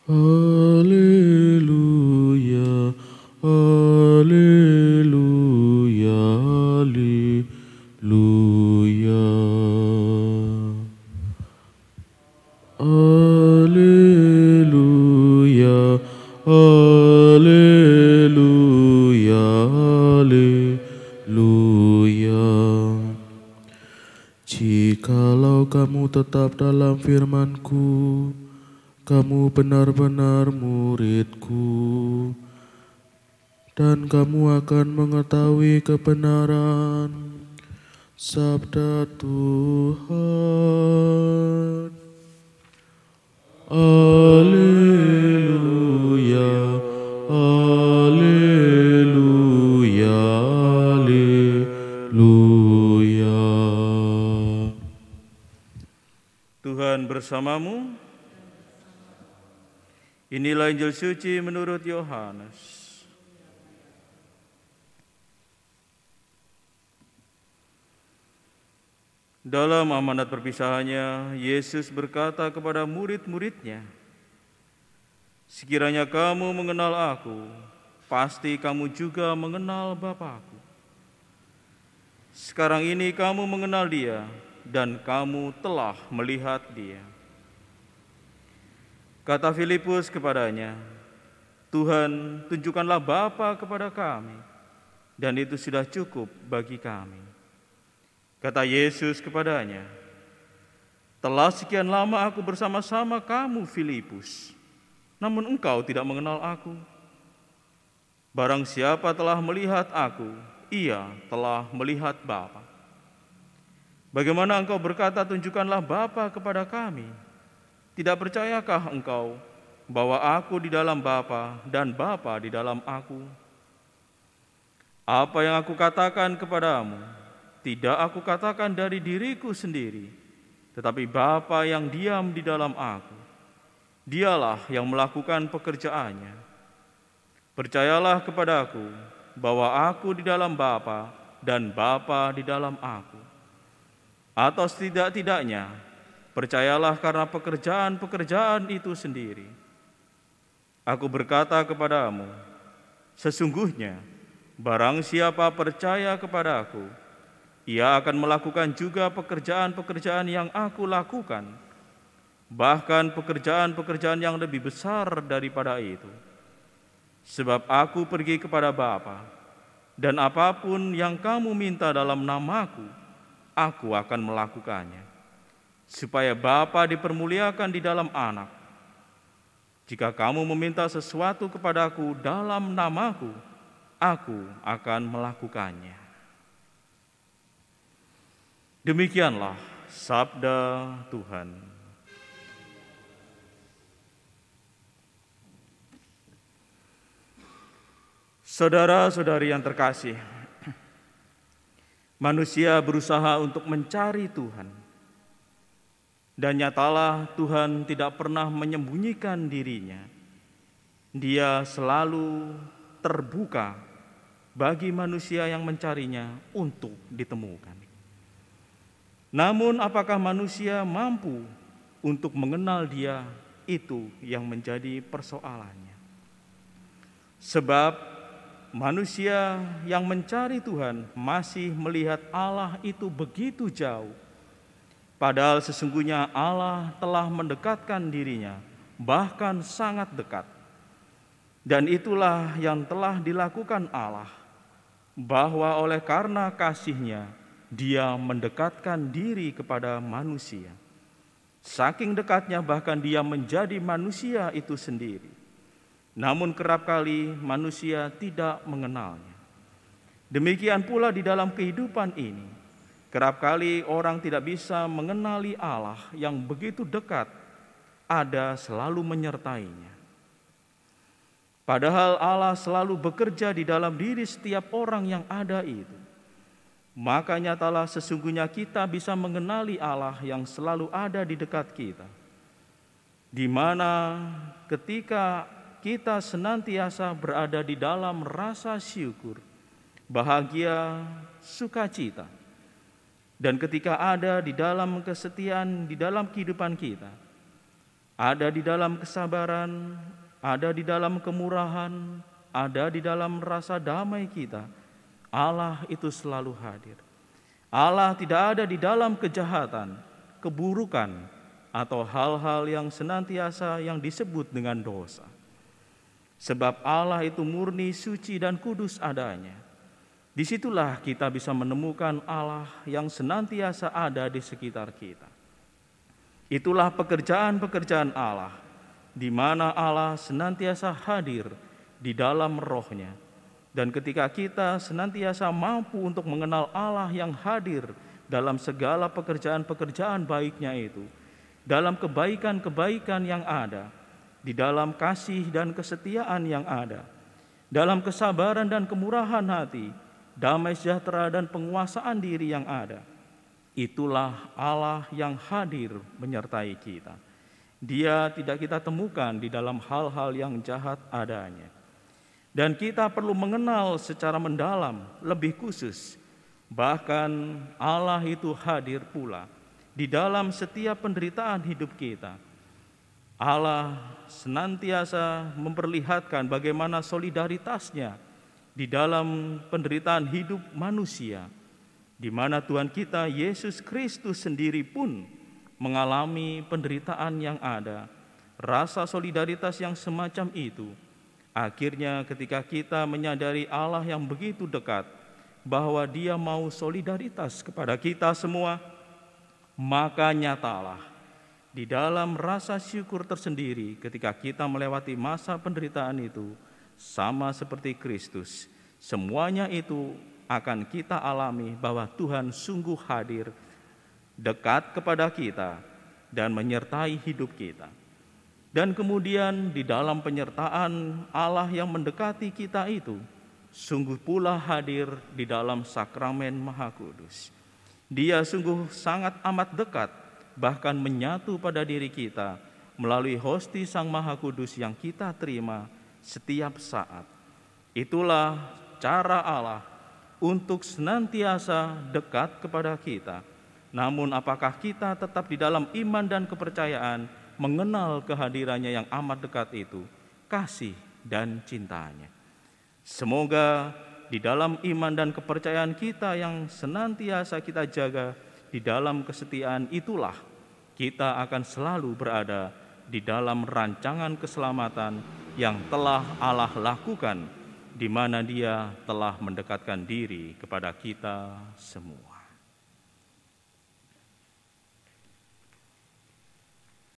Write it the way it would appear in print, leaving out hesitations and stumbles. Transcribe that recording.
Haleluya, haleluya, haleluya. Haleluya, haleluya, haleluya. Jikalau kamu tetap dalam firman-Ku, kamu benar-benar murid-Ku, dan kamu akan mengetahui kebenaran. Sabda Tuhan. Haleluya, haleluya, haleluya. Tuhan bersamamu. Inilah Injil suci menurut Yohanes. Dalam amanat perpisahannya, Yesus berkata kepada murid-muridnya, "Sekiranya kamu mengenal Aku, pasti kamu juga mengenal Bapa-Ku. Sekarang ini kamu mengenal Dia, dan kamu telah melihat Dia." Kata Filipus kepadanya, "Tuhan, tunjukkanlah Bapa kepada kami, dan itu sudah cukup bagi kami." Kata Yesus kepadanya, "Telah sekian lama Aku bersama-sama kamu, Filipus, namun engkau tidak mengenal Aku. Barang siapa telah melihat Aku, ia telah melihat Bapa. Bagaimana engkau berkata, 'Tunjukkanlah Bapa kepada kami'? Tidak percayakah engkau bahwa Aku di dalam Bapa dan Bapa di dalam Aku? Apa yang Aku katakan kepadamu, tidak Aku katakan dari diriku sendiri, tetapi Bapa yang diam di dalam Aku, Dialah yang melakukan pekerjaannya. Percayalah kepadaku bahwa Aku di dalam Bapa dan Bapa di dalam Aku. Atau setidak-tidaknya, percayalah karena pekerjaan-pekerjaan itu sendiri. Aku berkata kepadamu, sesungguhnya barang siapa percaya kepada-Aku, ia akan melakukan juga pekerjaan-pekerjaan yang Aku lakukan, bahkan pekerjaan-pekerjaan yang lebih besar daripada itu. Sebab Aku pergi kepada Bapa, dan apapun yang kamu minta dalam nama-Ku, Aku akan melakukannya, supaya Bapa dipermuliakan di dalam Anak. Jika kamu meminta sesuatu kepada-Ku dalam nama-Ku, Aku akan melakukannya." Demikianlah sabda Tuhan. Saudara-saudari yang terkasih, manusia berusaha untuk mencari Tuhan. Dan nyatalah Tuhan tidak pernah menyembunyikan dirinya. Dia selalu terbuka bagi manusia yang mencarinya untuk ditemukan. Namun apakah manusia mampu untuk mengenal Dia? Itu yang menjadi persoalannya. Sebab manusia yang mencari Tuhan masih melihat Allah itu begitu jauh. Padahal sesungguhnya Allah telah mendekatkan dirinya, bahkan sangat dekat. Dan itulah yang telah dilakukan Allah, bahwa oleh karena kasih-Nya, Dia mendekatkan diri kepada manusia. Saking dekatnya bahkan Dia menjadi manusia itu sendiri. Namun kerap kali manusia tidak mengenalnya. Demikian pula di dalam kehidupan ini. Kerap kali orang tidak bisa mengenali Allah yang begitu dekat, ada selalu menyertainya. Padahal Allah selalu bekerja di dalam diri setiap orang yang ada itu. Maka nyatalah sesungguhnya kita bisa mengenali Allah yang selalu ada di dekat kita. Di mana ketika kita senantiasa berada di dalam rasa syukur, bahagia, sukacita. Dan ketika ada di dalam kesetiaan di dalam kehidupan kita, ada di dalam kesabaran, ada di dalam kemurahan, ada di dalam rasa damai kita. Allah itu selalu hadir. Allah tidak ada di dalam kejahatan, keburukan, atau hal-hal yang senantiasa yang disebut dengan dosa. Sebab Allah itu murni, suci, dan kudus adanya. Disitulah kita bisa menemukan Allah yang senantiasa ada di sekitar kita. Itulah pekerjaan-pekerjaan Allah, di mana Allah senantiasa hadir di dalam rohnya. Dan ketika kita senantiasa mampu untuk mengenal Allah yang hadir dalam segala pekerjaan-pekerjaan baiknya itu, dalam kebaikan-kebaikan yang ada, di dalam kasih dan kesetiaan yang ada, dalam kesabaran dan kemurahan hati, damai sejahtera dan penguasaan diri yang ada, itulah Allah yang hadir menyertai kita. Dia tidak kita temukan di dalam hal-hal yang jahat adanya. Dan kita perlu mengenal secara mendalam, lebih khusus. Bahkan Allah itu hadir pula di dalam setiap penderitaan hidup kita. Allah senantiasa memperlihatkan bagaimana solidaritasnya di dalam penderitaan hidup manusia, di mana Tuhan kita Yesus Kristus sendiri pun mengalami penderitaan yang ada, rasa solidaritas yang semacam itu. Akhirnya ketika kita menyadari Allah yang begitu dekat, bahwa Dia mau solidaritas kepada kita semua, maka nyatalah di dalam rasa syukur tersendiri ketika kita melewati masa penderitaan itu, sama seperti Kristus, semuanya itu akan kita alami bahwa Tuhan sungguh hadir, dekat kepada kita, dan menyertai hidup kita. Dan kemudian di dalam penyertaan Allah yang mendekati kita itu, sungguh pula hadir di dalam sakramen Maha Kudus. Dia sungguh sangat amat dekat, bahkan menyatu pada diri kita melalui hosti Sang Maha Kudus yang kita terima setiap saat. Itulah cara Allah untuk senantiasa dekat kepada kita. Namun apakah kita tetap di dalam iman dan kepercayaan mengenal kehadirannya yang amat dekat itu, kasih dan cintanya. Semoga di dalam iman dan kepercayaan kita yang senantiasa kita jaga di dalam kesetiaan itulah kita akan selalu berada di dalam rancangan keselamatan yang telah Allah lakukan, di mana Dia telah mendekatkan diri kepada kita semua.